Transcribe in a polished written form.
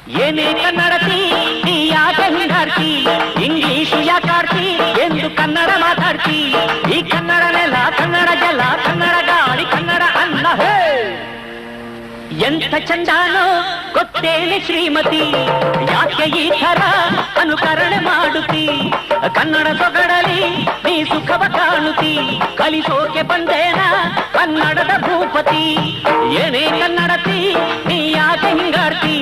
ಏನೇ ಕನ್ನಡತಿ ನೀ ಯಾಕೆ ಹಿಂಗಾಡ್ತಿ, ಇಂಗ್ಲೀಷು ಯಾಕಾಡ್ತಿ ಎಂದು ಕನ್ನಡ ಮಾತಾಡ್ತಿ. ಈ ಕನ್ನಡ ನೆಲ, ಕನ್ನಡ ಜಲ, ಕನ್ನಡ ಗಾಳಿ, ಕನ್ನಡ ಅನ್ನ. ಹೇ ಎಂಥ ಚಂದಾನೋ ಗೊತ್ತೇನೆ ಶ್ರೀಮತಿ, ಯಾಕೆ ಈ ಥರ ಅನುಕರಣೆ ಮಾಡುತ್ತಿ. ಕನ್ನಡ ಸೊಗಡಲಿ ನೀ ಸುಖವ ಕಾಣುತ್ತಿ, ಕಲಿಸೋಕೆ ಬಂದೇನ ಕನ್ನಡದ ಭೂಪತಿ. ಏನೇ ಕನ್ನಡತಿ ನೀ ಯಾಕೆ ಹಿಂಗಾಡ್ತಿ,